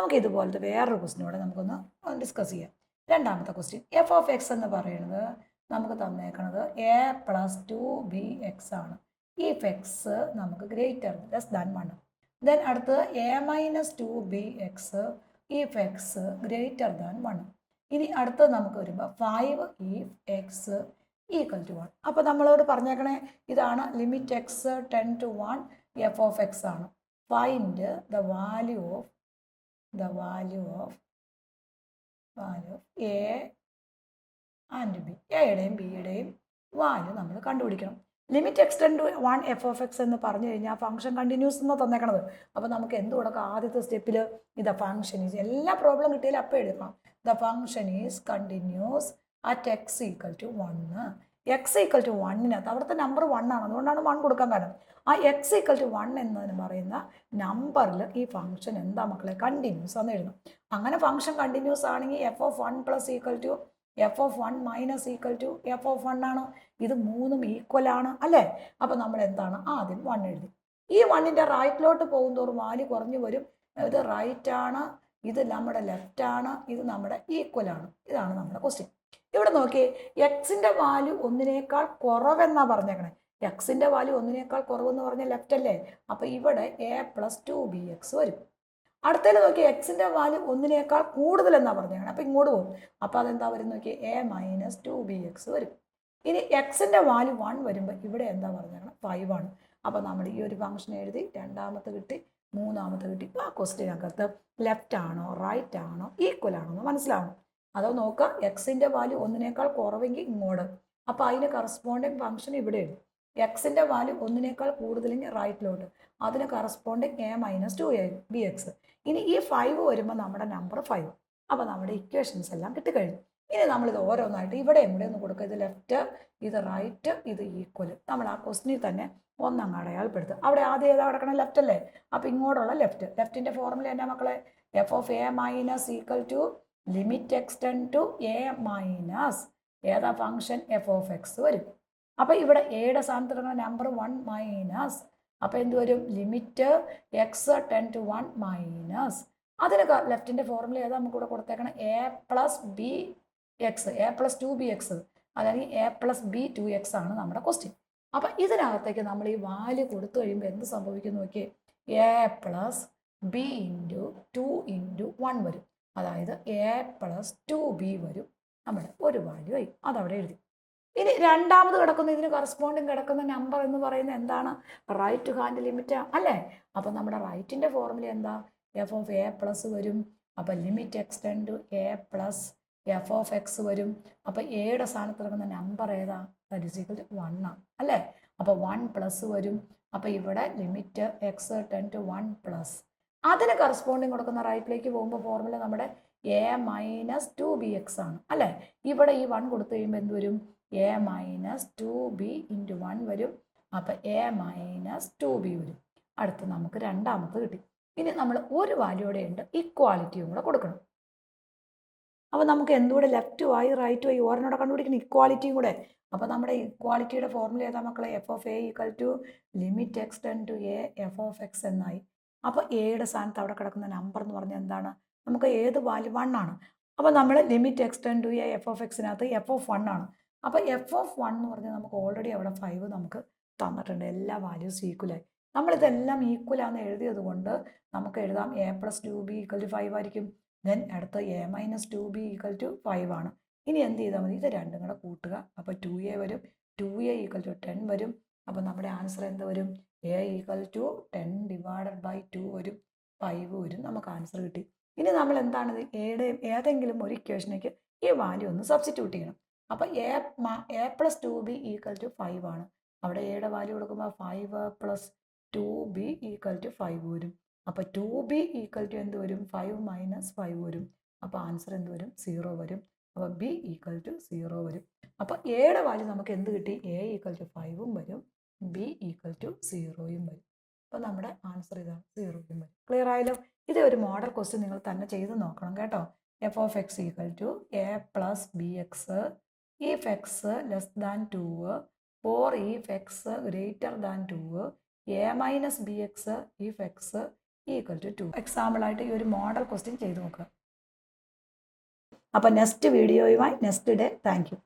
നമുക്ക് ഇതുപോലത്തെ വേറൊരു ക്വസ്റ്റിനോടെ നമുക്കൊന്ന് ഡിസ്കസ് ചെയ്യാം. രണ്ടാമത്തെ ക്വസ്റ്റ്യൻ, എഫ് ഓഫ് എക്സ് എന്ന് പറയുന്നത് നമുക്ക് തന്നേക്കണത് എ പ്ലസ് 2bx ആണ്. ഇഫ് എക്സ് നമുക്ക് ഗ്രേറ്റർ ലെസ് ദാൻ 1. ദെൻ അടുത്തത് A minus 2bx if X greater than 1. ഇനി അടുത്തത് നമുക്ക് വരുമ്പോൾ 5 ഇഫ് എക്സ് ഈക്വൽ ടു 1. അപ്പോൾ നമ്മളോട് പറഞ്ഞേക്കണേ ഇതാണ് limit x 10 to 1 f of x ആണ്. Find the value of a and b. എയുടെയും ബിയുടെയും വാല്യൂ നമ്മൾ കണ്ടുപിടിക്കണം. Limit x 10 to 1 f of x എന്ന് പറഞ്ഞു കഴിഞ്ഞാൽ ഫംഗ്ഷൻ കണ്ടിന്യൂസ് എന്ന് തന്നേക്കണത്. അപ്പോൾ നമുക്ക് എന്ത് കൊടുക്കാം? ആദ്യത്തെ സ്റ്റെപ്പിൽ ദ ഫംഗ്ഷൻ ഈസ്, എല്ലാ പ്രോബ്ലം കിട്ടിയാലും അപ്പോൾ എഴുതണം. The function is continuous at x equal to 1. X equal to 1നകത്ത് അവിടുത്തെ നമ്പർ 1 ആണ്, അതുകൊണ്ടാണ് 1 കൊടുക്കാൻ കാരണം. ആ എക്സ് ഈക്വൽ ടു 1 എന്ന് പറയുന്ന നമ്പറിൽ ഈ ഫംഗ്ഷൻ എന്താ മക്കളെ? കണ്ടിന്യൂസ് എന്ന് എഴുതണം. അങ്ങനെ ഫംഗ്ഷൻ കണ്ടിന്യൂസ് ആണെങ്കിൽ f of 1 plus equal to f of 1 minus equal to f of 1 ആണ്. ഇത് മൂന്നും ഈക്വൽ ആണ് അല്ലേ? അപ്പോൾ നമ്മൾ എന്താണ്? ആദ്യം 1 എഴുതി. ഈ 1ൻ്റെ റൈറ്റിലോട്ട് പോകും തോറും വാല്യൂ കുറഞ്ഞു വരും. ഇത് റൈറ്റ് ആണ്, ഇത് നമ്മുടെ ലെഫ്റ്റ് ആണ്, ഇത് നമ്മുടെ ഈക്വൽ ആണ്. ഇതാണ് നമ്മുടെ ക്വസ്റ്റ്യൻ. ഇവിടെ നോക്കിയേ, എക്സിൻ്റെ വാല്യൂ 1നേക്കാൾ കുറവെന്നാ പറഞ്ഞേക്കണേ. എക്സിൻ്റെ വാല്യൂ 1നേക്കാൾ കുറവെന്ന് പറഞ്ഞാൽ ലെഫ്റ്റ് അല്ലേ? അപ്പോൾ ഇവിടെ എ പ്ലസ് 2bx വരും. അടുത്തതിൽ നോക്കി എക്സിൻ്റെ വാല്യൂ 1നേക്കാൾ കൂടുതൽ എന്നാ പറഞ്ഞേക്കണം. അപ്പോൾ ഇങ്ങോട്ട് പോകും. അപ്പോൾ അതെന്താ വരും നോക്കി? എ മൈനസ് 2bx വരും. ഇനി എക്സിൻ്റെ വാല്യൂ 1 വരുമ്പോൾ ഇവിടെ എന്താ പറഞ്ഞേക്കണം? 5 ആണ്. അപ്പോൾ നമ്മൾ ഈ ഒരു ഫംഗ്ഷൻ എഴുതി, രണ്ടാമത്തെ കിട്ടി, മൂന്നാമത്തെ കിട്ടി. ആ ക്വസ്റ്റ്യനകത്ത് ലെഫ്റ്റ് ആണോ റൈറ്റ് ആണോ ഈക്വൽ ആണോ എന്ന് മനസ്സിലാവണം. അതോ നോക്കുക, എക്സിൻ്റെ വാല്യൂ 1നേക്കാൾ കുറവെങ്കിൽ ഇങ്ങോട്ട്, അപ്പോൾ അതിന് കറസ്പോണ്ടിങ് ഫംഗ്ഷൻ ഇവിടെ എഴുതും. എക്സിൻ്റെ വാല്യൂ 1നേക്കാൾ കൂടുതലെങ്കിൽ റൈറ്റിലോട്ട്, അതിന് കറസ്പോണ്ടിങ് എ മൈനസ് 2bx. ഇനി ഈ 5 വരുമ്പോൾ നമ്മുടെ നമ്പർ 5. അപ്പോൾ നമ്മുടെ ഇക്വേഷൻസ് എല്ലാം കിട്ടിക്കഴിഞ്ഞു. ഇനി നമ്മളിത് ഓരോന്നായിട്ട് ഇവിടെ എവിടെ ഒന്ന് കൊടുക്കുക. ഇത് ലെഫ്റ്റ്, ഇത് റൈറ്റ്, ഇത് ഈക്വൽ. നമ്മൾ ആ ക്വസ്റ്റിനിൽ തന്നെ ഒന്നങ്ങ് അടയാളപ്പെടുത്തുക. അവിടെ ആദ്യം ഏതാ കിടക്കണം? ലെഫ്റ്റ് അല്ലേ? അപ്പോൾ ഇങ്ങോട്ടുള്ള ലെഫ്റ്റ്. ലെഫ്റ്റിൻ്റെ ഫോർമുല എന്നാ മക്കളെ? F of a minus equal to limit x 10 to a minus ഏതാ ഫംഗ്ഷൻ? എഫ് ഓഫ് എക്സ് വരും. അപ്പോൾ ഇവിടെ എയുടെ സ്ഥാനത്ത് കിടക്കുന്ന നമ്പർ 1 മൈനസ്, അപ്പോൾ എന്ത് വരും? ലിമിറ്റ് എക്സ് 10 to 1 മൈനസ്, അതിന് ലെഫ്റ്റിൻ്റെ ഫോർമുല ഏതാ നമുക്ക് ഇവിടെ കൊടുത്തേക്കണം? A plus b x, a plus 2bx, അല്ലെങ്കിൽ എ പ്ലസ് ബി 2x ആണ് നമ്മുടെ ക്വസ്റ്റ്യൻ. അപ്പം ഇതിനകത്തേക്ക് നമ്മൾ ഈ വാല്യൂ കൊടുത്തു കഴിയുമ്പോൾ എന്ത് സംഭവിക്കും നോക്കിയേ? A plus B into 2 into 1 വരും. അതായത് എ പ്ലസ് 2b വരും. നമ്മുടെ ഒരു വാല്യൂ ആയി, അതവിടെ എഴുതി. ഇനി രണ്ടാമത് കിടക്കുന്ന, ഇതിന് കറസ്പോണ്ടിങ് കിടക്കുന്ന നമ്പർ എന്ന് പറയുന്നത് എന്താണ്? റൈറ്റ് ഹാൻഡ് ലിമിറ്റ് അല്ലേ? അപ്പം നമ്മുടെ റൈറ്റിൻ്റെ ഫോർമുല എന്താ? എഫ് ഓഫ് എ പ്ലസ് വരും. അപ്പം limit x 10 to A plus F of x വരും. അപ്പോൾ എയുടെ സ്ഥാനത്ത് കിടക്കുന്ന നമ്പർ ഏതാ? ദാറ്റ് ഈസ് ഈക്വൽ ടു 1 ആണ് അല്ലേ? അപ്പോൾ 1 പ്ലസ് വരും. അപ്പോൾ ഇവിടെ ലിമിറ്റ് എക്സ് 10 to 1 പ്ലസ്, അതിന് കറസ്പോണ്ടിങ് കൊടുക്കുന്ന റൈറ്റിലേക്ക് പോകുമ്പോൾ ഫോർമുല നമ്മുടെ എ മൈനസ് 2bx ആണ് അല്ലേ? ഇവിടെ ഈ 1 കൊടുത്തു കഴിയുമ്പോൾ എന്ത് വരും? എ മൈനസ് 2b ഇൻറ്റു 1 വരും. അപ്പോൾ എ മൈനസ് 2b വരും. അടുത്ത് നമുക്ക് രണ്ടാമത് കിട്ടി. ഇനി നമ്മൾ ഒരു വാല്യൂടെ ഉണ്ട്, ഇക്വാളിറ്റിയും കൂടെ കൊടുക്കണം. അപ്പോൾ നമുക്ക് എന്തുകൂടെ ലെഫ്റ്റുമായി റൈറ്റുമായി ഓരോടെ കണ്ടുപിടിക്കണം, ഇക്വാളിറ്റിയും കൂടെ. അപ്പോൾ നമ്മുടെ ഇക്വാളിറ്റിയുടെ ഫോർമുല ഏതാ മക്കളെ? F of a equal to limit x 10 to a f of x എന്നായി. അപ്പോൾ എയുടെ സ്ഥാനത്ത് അവിടെ കിടക്കുന്ന നമ്പർ എന്ന് പറഞ്ഞാൽ എന്താണ്? നമുക്ക് ഏത് വാല്യൂ? 1 ആണ്. അപ്പോൾ നമ്മൾ limit x 10 to a f of എക്സിനകത്ത് എഫ് ഓഫ് 1 ആണ്. അപ്പോൾ എഫ് ഓഫ് 1 എന്ന് പറഞ്ഞാൽ നമുക്ക് ഓൾറെഡി അവിടെ 5 നമുക്ക് തന്നിട്ടുണ്ട്. എല്ലാ വാല്യൂസ് ഈക്വലായി. നമ്മളിതെല്ലാം ഈക്വലാന്ന് എഴുതിയത് കൊണ്ട് നമുക്ക് എഴുതാം A plus 2b equal to 5 ആയിരിക്കും. ദെൻ അടുത്ത A minus 2b equal to 5 ആണ്. ഇനി എന്ത് ചെയ്താൽ മതി? ഇത് രണ്ടും കൂടെ കൂട്ടുക. അപ്പോൾ 2a വരും. 2a ഈക്വൽ ടു 10 വരും. അപ്പോൾ നമ്മുടെ ആൻസർ എന്ത് വരും? A equal to 10 divided by 2 വരും. 5 വരും. നമുക്ക് ആൻസർ കിട്ടി. ഇനി നമ്മൾ എന്താണിത്? ഏതെങ്കിലും ഒരു ഇക്വേഷനേക്ക് ഈ വാല്യൂ ഒന്ന് സബ്സ്റ്റിറ്റ്യൂട്ട് ചെയ്യണം. അപ്പോൾ A plus 2b equal to 5 ആണ്. അവിടെ എയുടെ വാല്യൂ കൊടുക്കുമ്പോൾ 5 പ്ലസ് 2b ഈക്വൽ ടു 5 വരും. അപ്പോൾ 2b ഈക്വൽ ടു എന്ത് വരും? 5 മൈനസ് 5 വരും. അപ്പോൾ ആൻസർ എന്ത് വരും? 0 വരും. അപ്പോൾ b ഈക്വൽ ടു 0 വരും. അപ്പോൾ എയുടെ വാല്യൂ നമുക്ക് എന്ത് കിട്ടി? എ ഈക്വൽ ടു 5ഉം വരും, b ഈക്വൽ ടു 0യും വരും. അപ്പോൾ നമ്മുടെ ആൻസർ ഇതാണ്, 0യും വരും. ക്ലിയർ ആയല്ലോ? ഇത് ഒരു മോഡൽ ക്വസ്റ്റ്യൻ നിങ്ങൾ തന്നെ ചെയ്ത് നോക്കണം കേട്ടോ. F of x equal to a plus b x if x less than 2, or if x greater than 2, a minus bx if x equal to 2. എക്സാമ്പിളായിട്ട് ഈ ഒരു മോഡൽ ക്വസ്റ്റ്യൻ ചെയ്ത് നോക്കുക. അപ്പോൾ നെക്സ്റ്റ് വീഡിയോയുമായി നെക്സ്റ്റ് ഡേ. Thank you.